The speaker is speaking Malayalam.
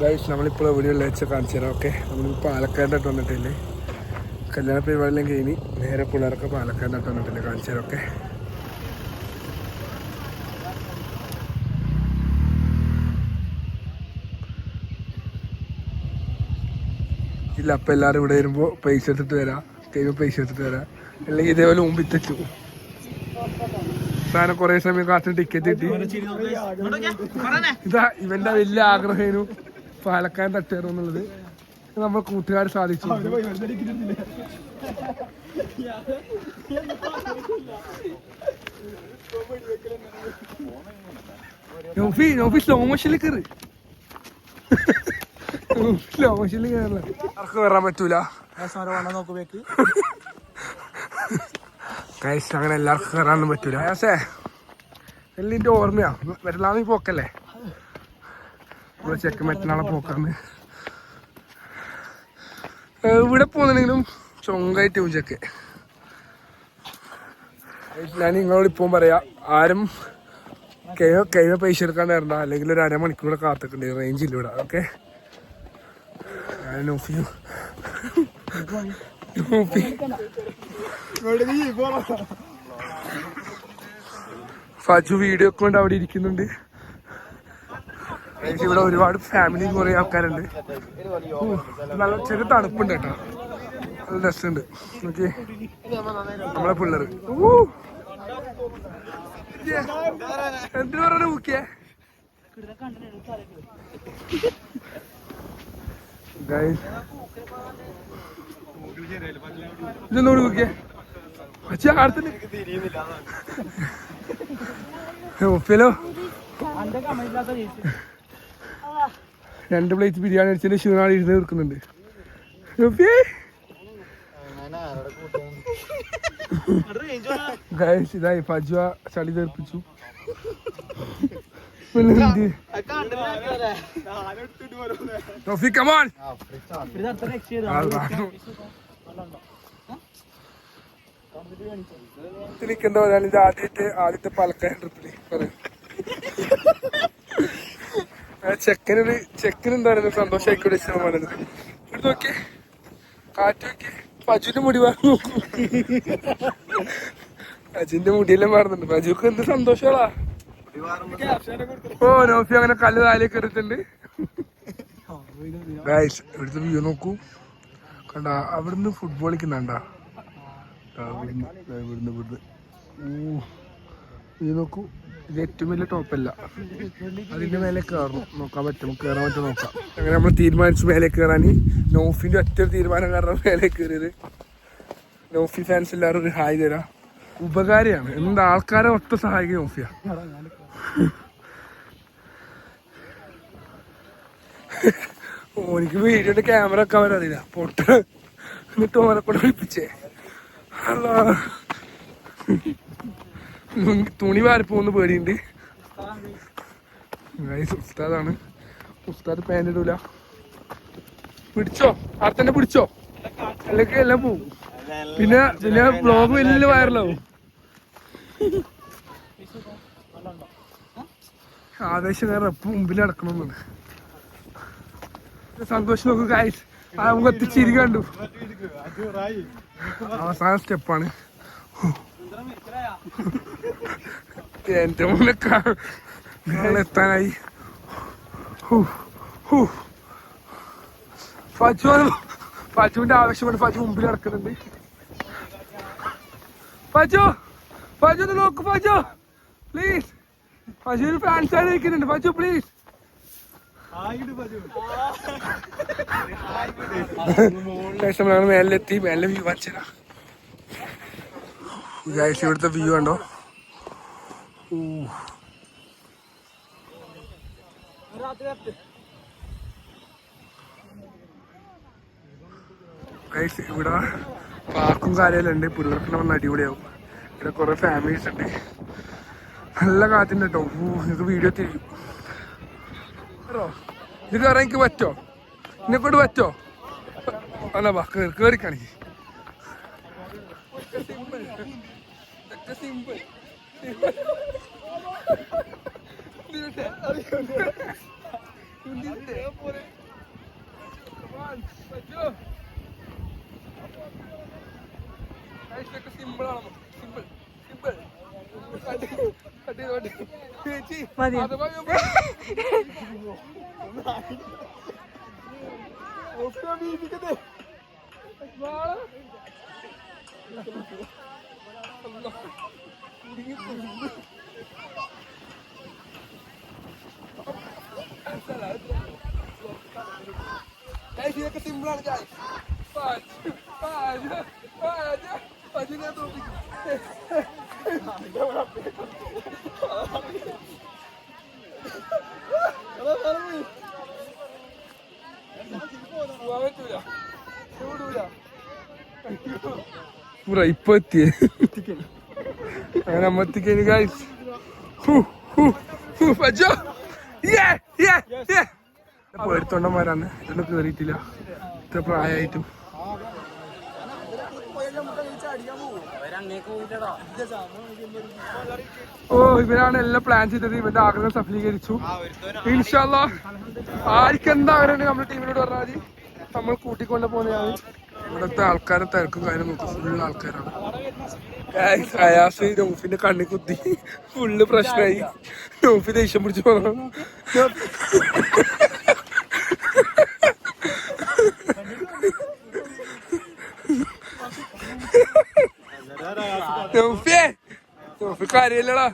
ഗൈസ് നമ്മളിപ്പോൾ എവിടെയുള്ള വെച്ചാൽ കാണിച്ചു തരാം. ഓക്കെ, നമ്മൾ പാലക്കാടിനായിട്ട് വന്നിട്ടില്ലേ, കല്യാണ പരിപാടിയെല്ലാം കഴിഞ്ഞ് നേരെ പിള്ളേരൊക്കെ പാലക്കാടിനായിട്ട് വന്നിട്ടില്ലേ, കാണിച്ചു തരാം. ഓക്കെ, ഇല്ല അപ്പം എല്ലാവരും ഇവിടെ വരുമ്പോൾ പൈസ എടുത്തിട്ട് വരാം, കഴിയുമ്പോൾ പൈസ എടുത്തിട്ട് വരാം, അല്ലെങ്കിൽ ഇതേപോലെ മുമ്പ് ഇത്തിച്ചു സാധനം കുറേ സമയം കാത്തിന് ടിക്കറ്റ് കിട്ടി. ഇതാ ഇവന്റെ വലിയ ആഗ്രഹമായിരുന്നു പാലക്കാട് തട്ടുകയറും എന്നുള്ളത്. നമ്മൾ കൂട്ടുകാർ സാധിച്ചു. സ്ലോ മോഷനിൽ കയറി, സ്ലോ മോഷനിൽ കയറില്ല, ആർക്ക് കയറാൻ പറ്റൂല. അങ്ങനെ എല്ലാവർക്കും കയറാനൊന്നും പറ്റൂല. ഏസേ എല്ലിന്റെ ഓർമ്മയാ, വരലാന്ന് പോക്കല്ലേ ഇവിടെ ചെക്ക് മറ്റന്നാളെ പോക്കാന്ന്. ഇവിടെ പോകുന്നുണ്ടെങ്കിലും ചൊങ്കായിട്ട് ഉച്ചക്ക്. ഞാൻ നിങ്ങളോട് ഇപ്പം പറയാ, ആരും കഴിഞ്ഞ പൈസ എടുക്കാണ്ട് വരണ്ട, അല്ലെങ്കിൽ ഒരു അരമണിക്കൂടെ കാത്തിട്ടുണ്ട്, റേഞ്ച് ഇല്ല ഇവിടെ. ഓക്കെ, ഫജു വീഡിയോ ഒക്കെ കൊണ്ട് അവിടെ ഇരിക്കുന്നുണ്ട്. ഇവിടെ ഒരുപാട് ഫാമിലിയും കുറെ ആൾക്കാരുണ്ട്. നല്ല ചെറിയ തണുപ്പുണ്ട് കേട്ടോ, നല്ല രസമുണ്ട്. നോക്കി നമ്മളെ പിള്ളേർ എന്തിനു പറഞ്ഞ നോക്കിയേ ഇതൊന്നോട് നോക്കിയേ ഒപ്പിയല്ലോ. 2 പ്ലേറ്റ് ബിരിയാണി അടിച്ചതിന്റെ ക്ഷീണാണ് ഇരുന്ന് തീർക്കുന്നുണ്ട്. ഇതായി ഫജുവ ചളി തീർപ്പിച്ചു. എനിക്കെന്താ പറയാൻ, ഇത് ആദ്യത്തെ പാലക്കാട് ട്രിപ്പില് ചെക്കനെന്താ പറയുന്നത്, സന്തോഷമായിക്കൂടെ പറയുന്നത്. ഇവിടെ നോക്കിയേ കാറ്റ് നോക്കിയേ, ഫജുവിന്റെ മുടി പറഞ്ഞു, ഫജുവിന്റെ മുടിയെല്ലാം മാറുന്നുണ്ട്. ഫജുക്ക് എന്ത് സന്തോഷമാ. ഓ നോഫി അങ്ങനെ കല്ല് താലേക്ക് എടുത്തിട്ടുണ്ട്. ഇവിടുത്തെ വ്യൂ നോക്കൂ, കണ്ട അവിടുന്ന് ഫുട്ബോൾ കളിക്കുന്നുണ്ടാ, ഇവിടുന്ന് ഇത് നോക്കൂ. ഇത് ഏറ്റവും വലിയ ടോപ്പല്ല, അതിന്റെ മേലെ കയറണം, നോക്കാൻ പറ്റും, കയറാൻ പറ്റും നോക്കാം. അങ്ങനെ നമ്മൾ തീരുമാനിച്ചു മേലെ കയറാൻ. നോഫിന്റെ ഒറ്റ തീരുമാനം കാരണം മേലെ കയറിയത്. നോഫി ഫാൻസ് എല്ലാവരും ഒരു ഹായ് തരാം. ഉപകാരിയാണ്, എന്താ ആൾക്കാരെ ഒത്ത സഹായിക്കുക നോഫിയ. ഓനിക്ക് വീഡിയോയുടെ ക്യാമറ വെക്കാൻ വരാറില്ല, പൊട്ട എന്നിട്ട് ഓനെ കൊണ്ട് വിളിപ്പിച്ചേ. അല്ലാ തുണി വാരിപ്പോന്ന് പേടിയുണ്ട്. ഉസ്താദാണ്, ഉസ്താദ് പാൻറ് ഇടൂല. പിടിച്ചോ, അവിടെ തന്നെ പിടിച്ചോ, അല്ലെങ്കിൽ എല്ലാം പോവും. പിന്നെ ബ്ലോഗ് വലിയ വൈറലാവും. ആവേശം കാരണം എപ്പം മുമ്പിൽ നടക്കണമെന്നാണ്. സന്തോഷം നോക്കൂ ഗൈസ്, നമുക്ക് ചിരി കണ്ടു. അവസാന സ്റ്റെപ്പാണ്. എന്റെ മുന്നിൽ എത്താനായി. ഫജുവിന്റെ ആവശ്യമാണ്, ഫജു മുമ്പിൽ നടക്കുന്നുണ്ട്. ഫജു ഒന്ന് നോക്ക്, ഫജു പ്ലീസ്. ഫജുവിന് ഫാൻസ് ആയി ഇരിക്കുന്നുണ്ട്. ഫജു പ്ലീസ്. നമ്മളാണ് മേലെത്തി, മേലെ വ്യൂ കാണിച്ചാ. ഇവിടുത്തെ വ്യൂ കണ്ടോ. ഇവിടെ പാർക്കും കാര്യമെല്ലാം ഉണ്ട്, പിള്ളേർക്ക് വന്ന് അടിപൊളിയാവും. ഇവിടെ കുറെ ഫാമിലീസ് ഉണ്ട്, നല്ല കാറ്റുണ്ട് കേട്ടോ. നിങ്ങൾക്ക് വീഡിയോ തിരിക്കും. ഇത് കയറാൻ എനിക്ക് പറ്റോ, എന്നെക്കൊണ്ട് പറ്റോ? അല്ല വാ കയറി കാണിക്ക്. സിമ്പിൾ ആണ് സിമ്പിൾ സിമ്പിൾ മതി. ഇതൊക്കെ സിമ്പിളാണ് പൂറ ഇപ്പൊ എത്തിയേ അങ്ങനെ നമ്മ എത്തിക്കഴിഞ്ഞു ഗൈസ് പേടിത്തൊണ്ടന്മാരാണ് ഇതൊന്നും കേറിയിട്ടില്ല ഇത്ര പ്രായമായിട്ടും. ഓ ഇവരാണ് എല്ലാം പ്ലാൻ ചെയ്തത്. ഇവന്റെ ആഗ്രഹം സഫലീകരിച്ചു. ഇൻഷാ അല്ലാഹ് ആർക്കും എന്താ ആഗ്രഹം നമ്മുടെ ടീമിനോട് പറഞ്ഞാൽ മതി, നമ്മൾ കൂട്ടിക്കൊണ്ട് പോകുന്നതാണ്. ഇവിടുത്തെ ആൾക്കാരെ തിരക്കും കാര്യം നോക്കും, ഫുള്ള് ആൾക്കാരാണ്. അയാസ് നൗഫിന്റെ കണ്ണി കുത്തി ഫുള്ള് പ്രശ്നമായി. നൗഫി ദേഷ്യം പിടിച്ചു പോകണം. നൗഫി കാര്യല്ലടാ,